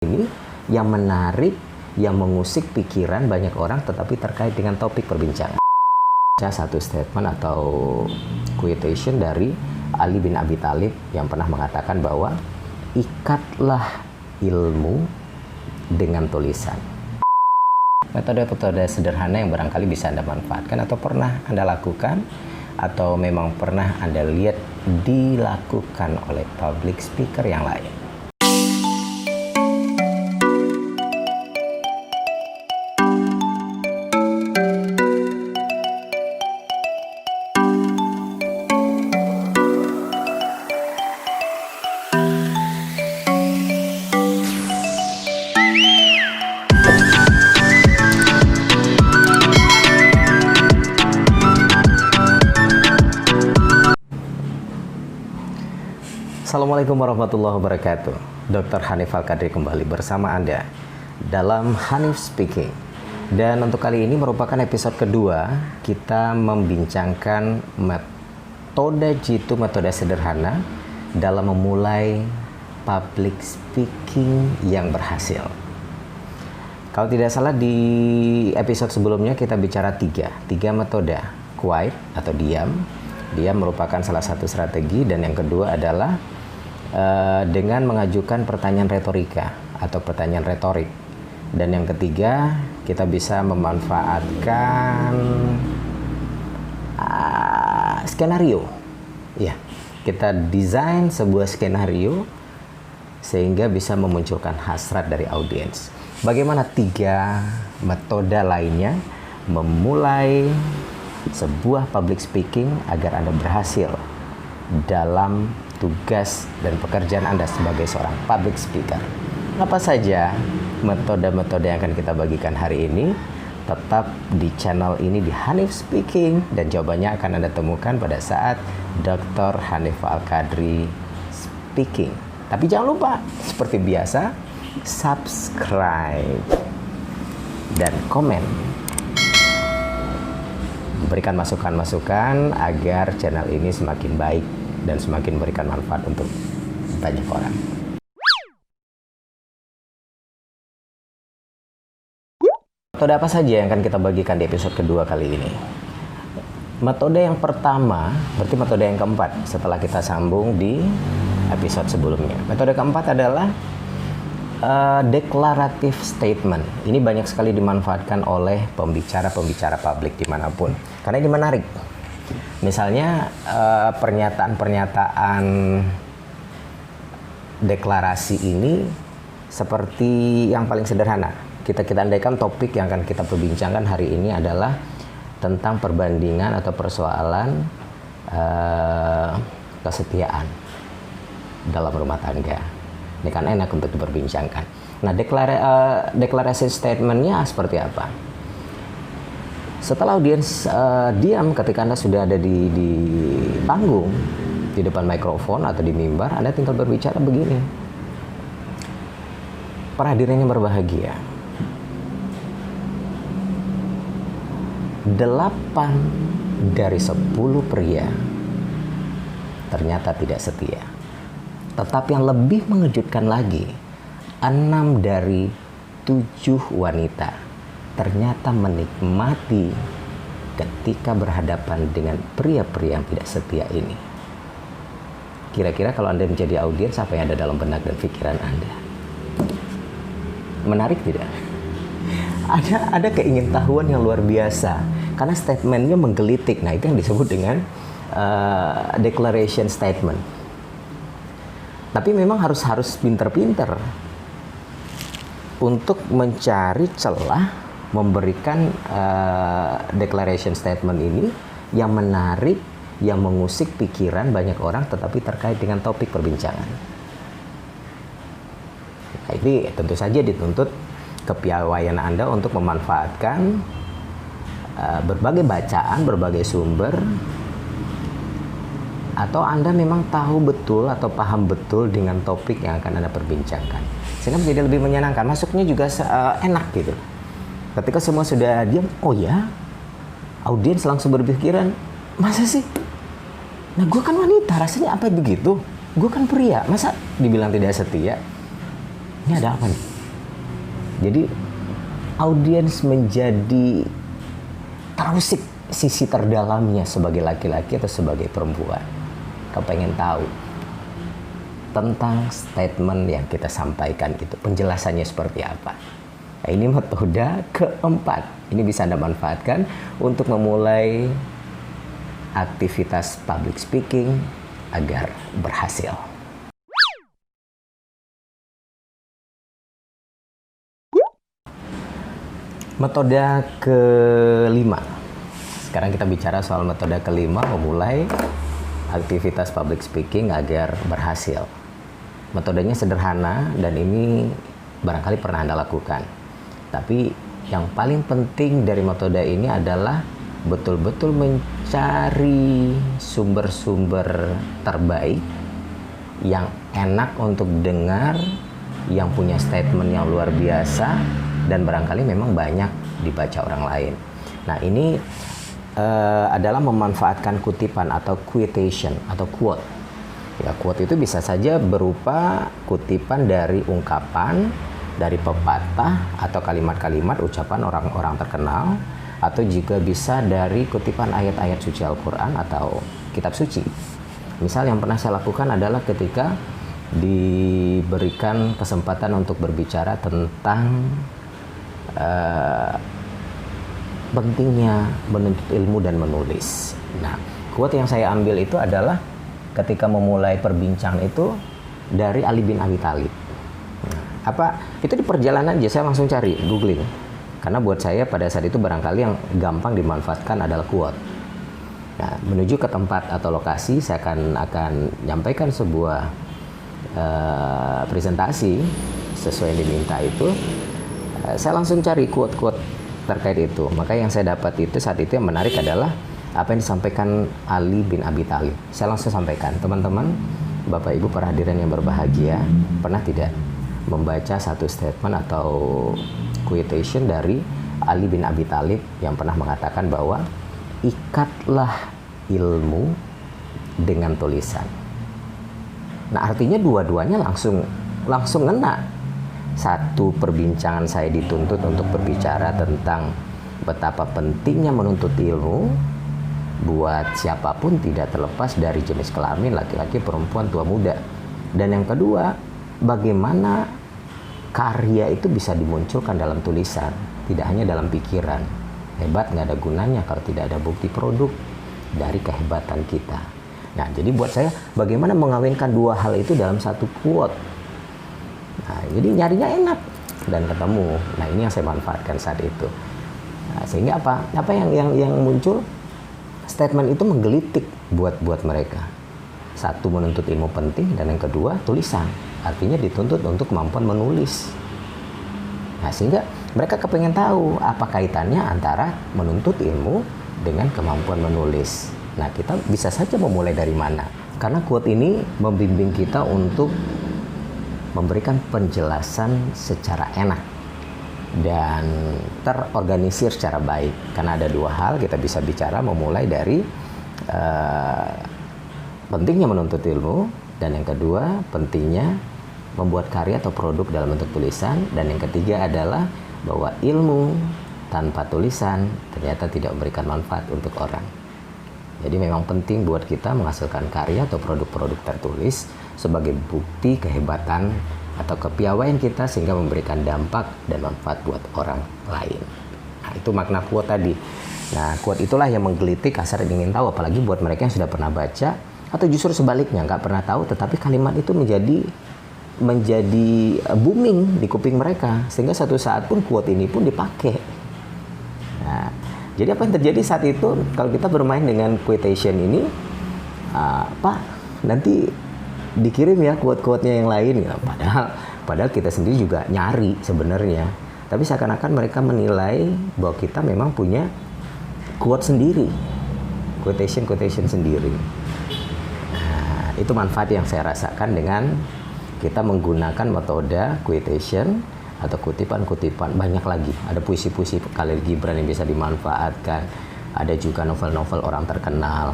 ini yang menarik, yang mengusik pikiran banyak orang tetapi terkait dengan topik perbincangan. Satu statement atau quotation dari Ali bin Abi Thalib yang pernah mengatakan bahwa ikatlah ilmu dengan tulisan. Metode-metode sederhana yang barangkali bisa Anda manfaatkan atau pernah Anda lakukan atau memang pernah Anda lihat dilakukan oleh public speaker yang lain. Assalamualaikum warahmatullahi wabarakatuh. Dr. Hanif Al-Qadri kembali bersama Anda dalam Hanif Speaking. Dan untuk kali ini merupakan episode kedua, kita membincangkan metode jitu, metode sederhana dalam memulai public speaking yang berhasil. Kalau tidak salah di episode sebelumnya kita bicara tiga metode. Quiet atau diam. Diam merupakan salah satu strategi, dan yang kedua adalah dengan mengajukan pertanyaan retorika atau pertanyaan retorik, dan yang ketiga kita bisa memanfaatkan skenario. Ya, kita desain sebuah skenario sehingga bisa memunculkan hasrat dari audiens. Bagaimana tiga metode lainnya memulai sebuah public speaking agar Anda berhasil dalam tugas dan pekerjaan Anda sebagai seorang public speaker. Apa saja metode-metode yang akan kita bagikan hari ini? Tetap di channel ini di Hanif Speaking, dan jawabannya akan Anda temukan pada saat Dr. Hanif Al-Qadri Speaking. Tapi jangan lupa, seperti biasa, subscribe dan komen. Berikan masukan-masukan agar channel ini semakin baik dan semakin memberikan manfaat untuk banyak orang. Metode apa saja yang akan kita bagikan di episode kedua kali ini? Metode yang pertama, berarti metode yang keempat setelah kita sambung di episode sebelumnya. Metode keempat adalah declarative statement. Ini banyak sekali dimanfaatkan oleh pembicara-pembicara publik dimanapun, karena ini menarik. Misalnya pernyataan-pernyataan deklarasi ini seperti yang paling sederhana. Kita andaikan topik yang akan kita perbincangkan hari ini adalah tentang perbandingan atau persoalan kesetiaan dalam rumah tangga. Ini kan enak untuk diperbincangkan. Nah, deklarasi statementnya seperti apa? Setelah audiens diam ketika Anda sudah ada di panggung, di depan mikrofon atau di mimbar, Anda tinggal berbicara begini. Para hadirin yang berbahagia, 8 dari 10 pria ternyata tidak setia. Tetapi yang lebih mengejutkan lagi, 6 dari 7 wanita ternyata menikmati ketika berhadapan dengan pria-pria yang tidak setia ini. Kira-kira kalau Anda menjadi audiens, apa yang ada dalam benak dan pikiran Anda? Menarik tidak? Ada keingintahuan yang luar biasa, karena statementnya menggelitik. Nah, itu yang disebut dengan declaration statement. Tapi memang harus pinter-pinter untuk mencari celah memberikan declaration statement ini yang menarik, yang mengusik pikiran banyak orang tetapi terkait dengan topik perbincangan. Nah, ini tentu saja dituntut kepiawaian Anda untuk memanfaatkan berbagai bacaan, berbagai sumber, atau Anda memang tahu betul atau paham betul dengan topik yang akan Anda perbincangkan, sehingga menjadi lebih menyenangkan. Masuknya juga enak gitu. Ketika semua sudah diam, oh ya, audiens langsung berpikiran, masa sih? Nah, gue kan wanita, rasanya apa begitu? Gue kan pria, masa dibilang tidak setia? Ini ada apa nih? Jadi audiens menjadi terusik sisi terdalamnya sebagai laki-laki atau sebagai perempuan. Kepengen tahu tentang statement yang kita sampaikan itu, penjelasannya seperti apa. Nah, ini metode keempat. Ini bisa Anda manfaatkan untuk memulai aktivitas public speaking agar berhasil. Metode kelima. Sekarang kita bicara soal metode kelima, memulai aktivitas public speaking agar berhasil. Metodenya sederhana dan ini barangkali pernah Anda lakukan. Tapi yang paling penting dari metode ini adalah betul-betul mencari sumber-sumber terbaik yang enak untuk dengar, yang punya statement yang luar biasa, dan barangkali memang banyak dibaca orang lain. Nah, ini adalah memanfaatkan kutipan atau quotation atau quote. Ya, quote itu bisa saja berupa kutipan dari ungkapan, dari pepatah atau kalimat-kalimat ucapan orang-orang terkenal, atau juga bisa dari kutipan ayat-ayat suci Al-Quran atau kitab suci. Misal yang pernah saya lakukan adalah ketika diberikan kesempatan untuk berbicara tentang pentingnya menuntut ilmu dan menulis. Nah, quote yang saya ambil itu adalah ketika memulai perbincangan itu dari Ali bin Abi Thalib. Nah, itu di perjalanan aja saya langsung cari, googling. Karena buat saya pada saat itu barangkali yang gampang dimanfaatkan adalah quote. Nah, menuju ke tempat atau lokasi, saya akan nyampaikan sebuah presentasi sesuai yang diminta itu. Saya langsung cari quote-quote terkait itu. Maka yang saya dapat itu saat itu yang menarik adalah apa yang disampaikan Ali bin Abi Thalib. Saya langsung sampaikan, teman-teman, Bapak Ibu para hadirin yang berbahagia, pernah tidak membaca satu statement atau quotation dari Ali bin Abi Thalib yang pernah mengatakan bahwa ikatlah ilmu dengan tulisan. Nah, artinya dua-duanya langsung ngena. Satu, perbincangan saya dituntut untuk berbicara tentang betapa pentingnya menuntut ilmu buat siapapun, tidak terlepas dari jenis kelamin, laki-laki, perempuan, tua, muda. Dan yang kedua, bagaimana karya itu bisa dimunculkan dalam tulisan, tidak hanya dalam pikiran. Hebat nggak ada gunanya kalau tidak ada bukti produk dari kehebatan kita. Nah, jadi buat saya, bagaimana mengawinkan dua hal itu dalam satu quote. Nah, jadi nyarinya enak dan ketemu. Nah, ini yang saya manfaatkan saat itu. Nah, sehingga apa yang muncul, statement itu menggelitik buat mereka. Satu, menuntut ilmu penting, dan yang kedua, tulisan. Artinya dituntut untuk kemampuan menulis. Nah, sehingga mereka kepengen tahu apa kaitannya antara menuntut ilmu dengan kemampuan menulis. Nah, kita bisa saja memulai dari mana? Karena quote ini membimbing kita untuk memberikan penjelasan secara enak dan terorganisir secara baik. Karena ada dua hal, kita bisa bicara memulai dari pentingnya menuntut ilmu, dan yang kedua pentingnya membuat karya atau produk dalam bentuk tulisan, dan yang ketiga adalah bahwa ilmu tanpa tulisan ternyata tidak memberikan manfaat untuk orang. Jadi memang penting buat kita menghasilkan karya atau produk-produk tertulis sebagai bukti kehebatan atau kepiawaian kita sehingga memberikan dampak dan manfaat buat orang lain. Nah, itu makna quote tadi. Nah, quote itulah yang menggelitik kasar ingin tahu, apalagi buat mereka yang sudah pernah baca atau justru sebaliknya nggak pernah tahu, tetapi kalimat itu menjadi booming di kuping mereka sehingga satu saat pun quote ini pun dipakai. Nah, jadi apa yang terjadi saat itu kalau kita bermain dengan quotation ini, Pak, nanti dikirim ya quote-quote-nya yang lain ya. Padahal kita sendiri juga nyari sebenarnya. Tapi seakan-akan mereka menilai bahwa kita memang punya quote sendiri, quotation sendiri. Nah, itu manfaat yang saya rasakan dengan kita menggunakan metode quotation atau kutipan-kutipan. Banyak lagi, ada puisi-puisi Khalil Gibran yang bisa dimanfaatkan, ada juga novel-novel orang terkenal.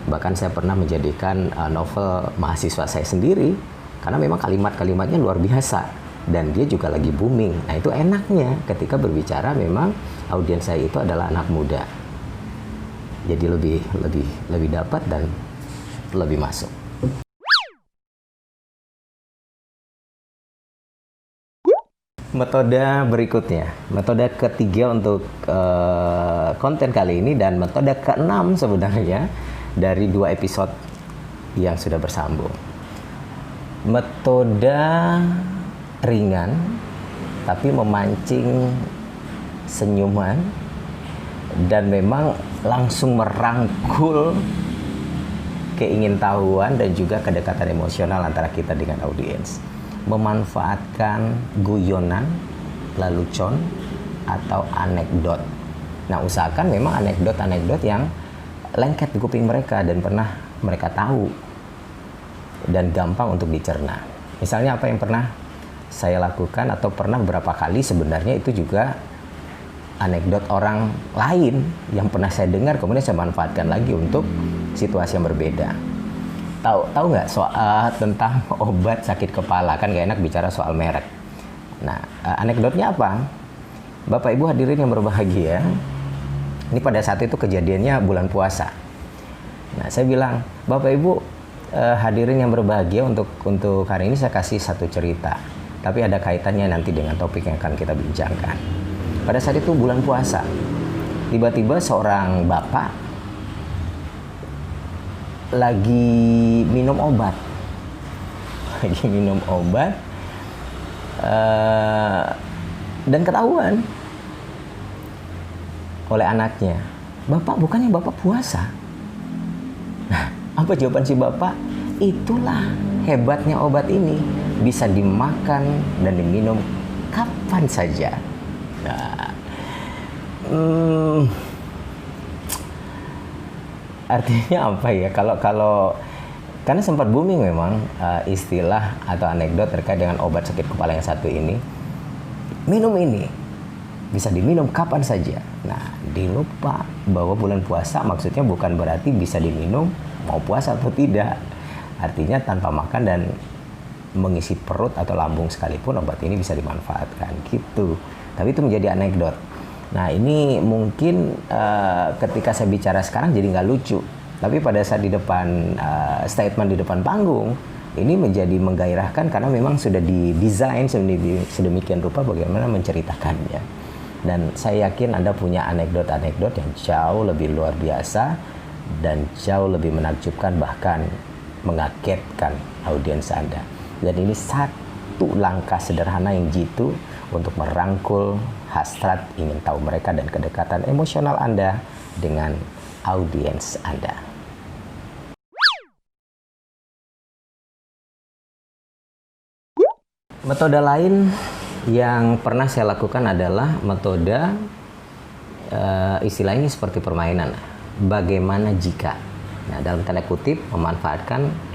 Bahkan saya pernah menjadikan novel mahasiswa saya sendiri karena memang kalimat-kalimatnya luar biasa. dan dia juga lagi booming. Nah, itu enaknya ketika berbicara memang audiens saya itu adalah anak muda. Jadi lebih dapat dan lebih masuk. Metode berikutnya, metode ketiga untuk konten kali ini dan metode keenam sebenarnya dari 2 episode yang sudah bersambung. Metode ringan tapi memancing senyuman dan memang langsung merangkul keingintahuan dan juga kedekatan emosional antara kita dengan audiens. Memanfaatkan guyonan, lelucon, atau anekdot. Nah, usahakan memang anekdot-anekdot yang lengket di kuping mereka dan pernah mereka tahu dan gampang untuk dicerna. Misalnya apa yang pernah saya lakukan atau pernah beberapa kali sebenarnya itu juga anekdot orang lain yang pernah saya dengar kemudian saya manfaatkan lagi untuk situasi yang berbeda. Tahu nggak soal tentang obat sakit kepala, kan nggak enak bicara soal merek. Nah, anekdotnya apa? Bapak Ibu hadirin yang berbahagia, ini pada saat itu kejadiannya bulan puasa. Nah, saya bilang, Bapak Ibu hadirin yang berbahagia, untuk hari ini saya kasih satu cerita, tapi ada kaitannya nanti dengan topik yang akan kita bincangkan. Pada saat itu bulan puasa, tiba-tiba seorang bapak lagi minum obat dan ketahuan oleh anaknya, Bapak, bukannya Bapak puasa? Nah, apa jawaban si bapak? Itulah hebatnya obat ini, bisa dimakan dan diminum kapan saja. Nah, artinya apa ya? Kalau karena sempat booming memang istilah atau anekdot terkait dengan obat sakit kepala yang satu ini. Minum ini bisa diminum kapan saja. Nah, dilupa bahwa bulan puasa maksudnya bukan berarti bisa diminum mau puasa atau tidak. Artinya tanpa makan dan mengisi perut atau lambung sekalipun obat ini bisa dimanfaatkan gitu. Tapi itu menjadi anekdot. Nah, ini mungkin ketika saya bicara sekarang jadi nggak lucu. Tapi pada saat di depan statement di depan panggung, ini menjadi menggairahkan karena memang sudah didesain sedemikian rupa bagaimana menceritakannya. Dan saya yakin Anda punya anekdot-anekdot yang jauh lebih luar biasa dan jauh lebih menakjubkan, bahkan mengagetkan audiens Anda. Dan ini satu langkah sederhana yang jitu untuk merangkul hasrat ingin tahu mereka dan kedekatan emosional Anda dengan audiens Anda. Metode lain yang pernah saya lakukan adalah metode istilah ini seperti permainan. Bagaimana jika? Nah, dalam tanda kutip memanfaatkan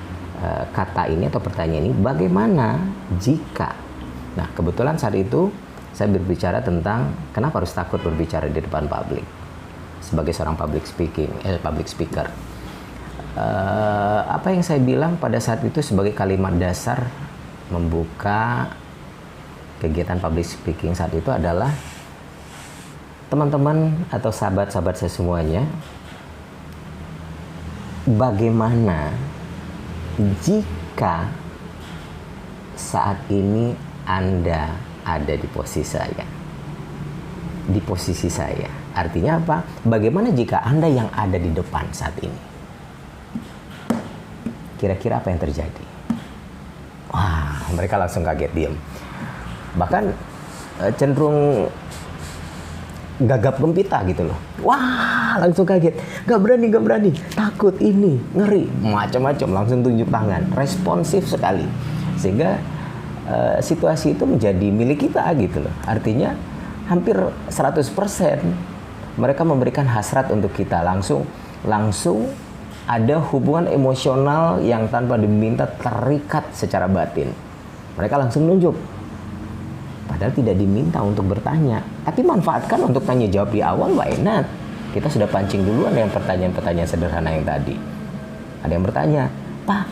kata ini atau pertanyaan ini, bagaimana jika? Nah, kebetulan saat itu saya berbicara tentang kenapa harus takut berbicara di depan publik sebagai seorang public speaker. Apa yang saya bilang pada saat itu sebagai kalimat dasar membuka kegiatan public speaking saat itu adalah, teman-teman atau sahabat-sahabat saya semuanya, bagaimana jika saat ini Anda ada di posisi saya? Di posisi saya. Artinya apa? Bagaimana jika Anda yang ada di depan saat ini? Kira-kira apa yang terjadi? Wah, mereka langsung kaget, diam. Bahkan cenderung gagap gempita gitu loh. Wah, langsung kaget. Gak berani. Takut ini, ngeri. Macam-macam, langsung tunjuk tangan. Responsif sekali. Sehingga situasi itu menjadi milik kita gitu loh. Artinya hampir 100% mereka memberikan hasrat untuk kita. Langsung ada hubungan emosional yang tanpa diminta terikat secara batin. Mereka langsung nunjuk. Padahal tidak diminta untuk bertanya. Tapi manfaatkan untuk tanya jawab di awal, why not? Kita sudah pancing duluan dengan pertanyaan-pertanyaan sederhana yang tadi. Ada yang bertanya, Pak,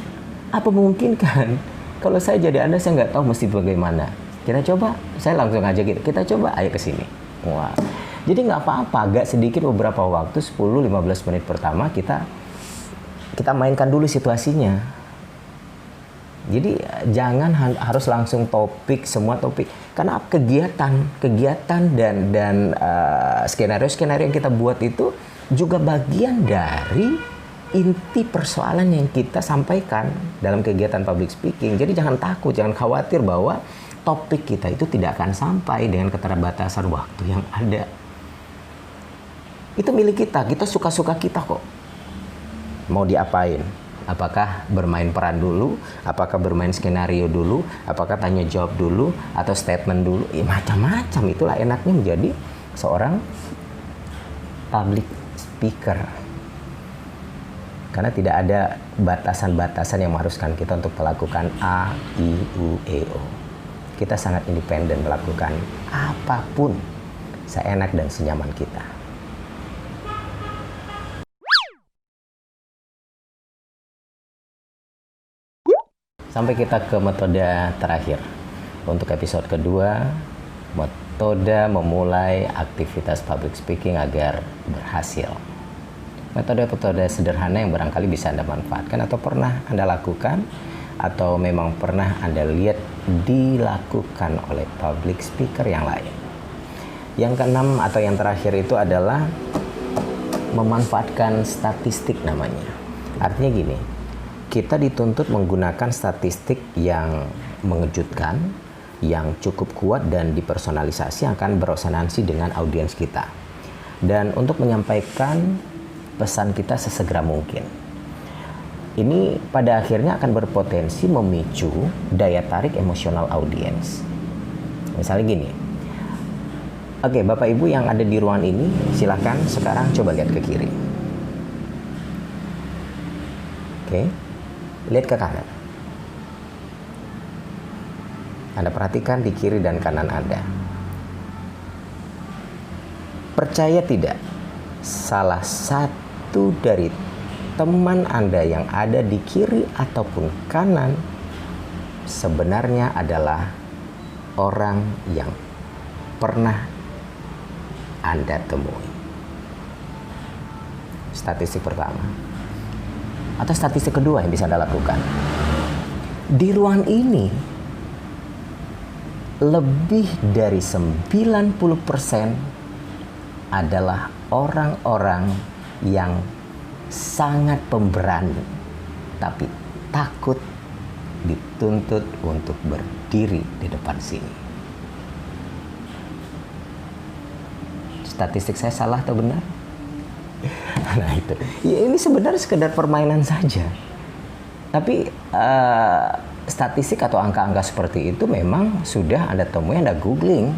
apa memungkinkan kalau saya jadi Anda, saya nggak tahu mesti bagaimana. Kita coba, saya langsung aja gitu, kita coba ayo ke sini. Wah. Jadi nggak apa-apa, agak sedikit beberapa waktu 10-15 menit pertama kita mainkan dulu situasinya. Jadi jangan harus langsung topik, semua topik, karena kegiatan dan skenario yang kita buat itu juga bagian dari inti persoalan yang kita sampaikan dalam kegiatan public speaking. Jadi jangan takut, jangan khawatir bahwa topik kita itu tidak akan sampai dengan keterbatasan waktu yang ada. Itu milik kita suka-suka kita kok. Mau diapain? Apakah bermain peran dulu? Apakah bermain skenario dulu? Apakah tanya jawab dulu? Atau statement dulu? Ya macam-macam. Itulah enaknya menjadi seorang public speaker. Karena tidak ada batasan-batasan yang mengharuskan kita untuk melakukan A, I, U, E, O. Kita sangat independen melakukan apapun seenak dan senyaman kita. Sampai kita ke metode terakhir. Untuk episode kedua, metode memulai aktivitas public speaking agar berhasil. Metode-metode sederhana yang barangkali bisa Anda manfaatkan atau pernah Anda lakukan, atau memang pernah Anda lihat dilakukan oleh public speaker yang lain. Yang keenam atau yang terakhir itu adalah memanfaatkan statistik namanya. Artinya gini, kita dituntut menggunakan statistik yang mengejutkan, yang cukup kuat dan dipersonalisasi akan beresonansi dengan audiens kita. Dan untuk menyampaikan pesan kita sesegera mungkin. Ini pada akhirnya akan berpotensi memicu daya tarik emosional audiens. Misalnya gini, oke, Bapak Ibu yang ada di ruangan ini, silahkan sekarang coba lihat ke kiri. Oke, lihat ke kanan. Anda perhatikan di kiri dan kanan Anda. Percaya tidak, salah satu dari teman Anda yang ada di kiri ataupun kanan sebenarnya adalah orang yang pernah Anda temui. Statistik pertama. Atau statistik kedua yang bisa Anda lakukan. Di ruangan ini lebih dari 90% adalah orang-orang yang sangat pemberani, tapi takut dituntut untuk berdiri di depan sini. Statistik saya salah atau benar? Nah itu, ya ini sebenarnya sekedar permainan saja. Tapi statistik atau angka-angka seperti itu memang sudah Anda temui, Anda googling.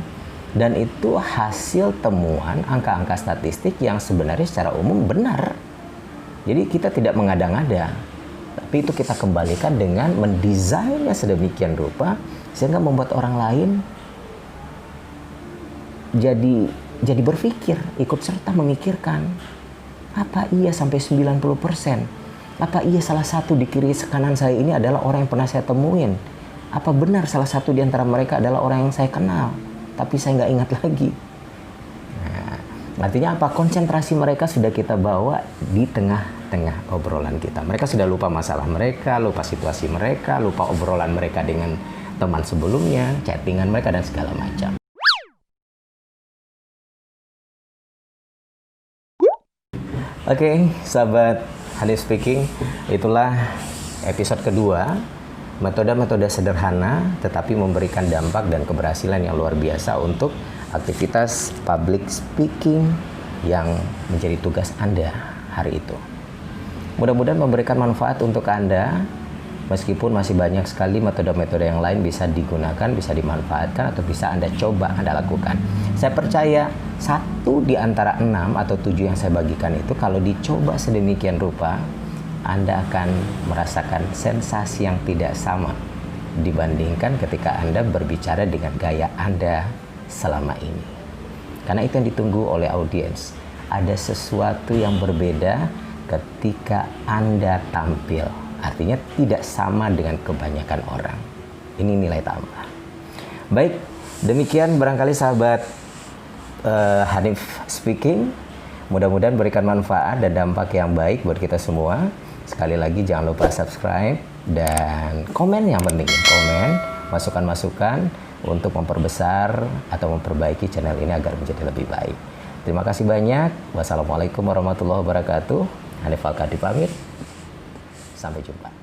Dan itu hasil temuan angka-angka statistik yang sebenarnya secara umum benar. Jadi kita tidak mengada-ngada, tapi itu kita kembalikan dengan mendesainnya sedemikian rupa sehingga membuat orang lain jadi berpikir, ikut serta memikirkan, apa iya sampai 90%? Apa iya salah satu di kiri kanan saya ini adalah orang yang pernah saya temuin? Apa benar salah satu di antara mereka adalah orang yang saya kenal, tapi saya nggak ingat lagi? Artinya apa? Konsentrasi mereka sudah kita bawa di tengah-tengah obrolan kita. Mereka sudah lupa masalah mereka, lupa situasi mereka, lupa obrolan mereka dengan teman sebelumnya, chattingan mereka, dan segala macam. Oke, sahabat Hanif Speaking, itulah episode kedua. Metode-metode sederhana tetapi memberikan dampak dan keberhasilan yang luar biasa untuk aktivitas public speaking yang menjadi tugas Anda hari itu. Mudah-mudahan memberikan manfaat untuk Anda, meskipun masih banyak sekali metode-metode yang lain bisa digunakan, bisa dimanfaatkan, atau bisa Anda coba, Anda lakukan. Saya percaya 1 di antara 6 atau 7 yang saya bagikan itu kalau dicoba sedemikian rupa, Anda akan merasakan sensasi yang tidak sama dibandingkan ketika Anda berbicara dengan gaya Anda selama ini. Karena itu yang ditunggu oleh audiens. Ada sesuatu yang berbeda ketika Anda tampil. Artinya tidak sama dengan kebanyakan orang. Ini nilai tambah. Baik, demikian barangkali sahabat Hanif Speaking. Mudah-mudahan berikan manfaat dan dampak yang baik buat kita semua. Sekali lagi jangan lupa subscribe dan komen, yang penting komen, masukan-masukan untuk memperbesar atau memperbaiki channel ini agar menjadi lebih baik. Terima kasih banyak. Wassalamualaikum warahmatullahi wabarakatuh. Hanif Al-Qadri pamit. Sampai jumpa.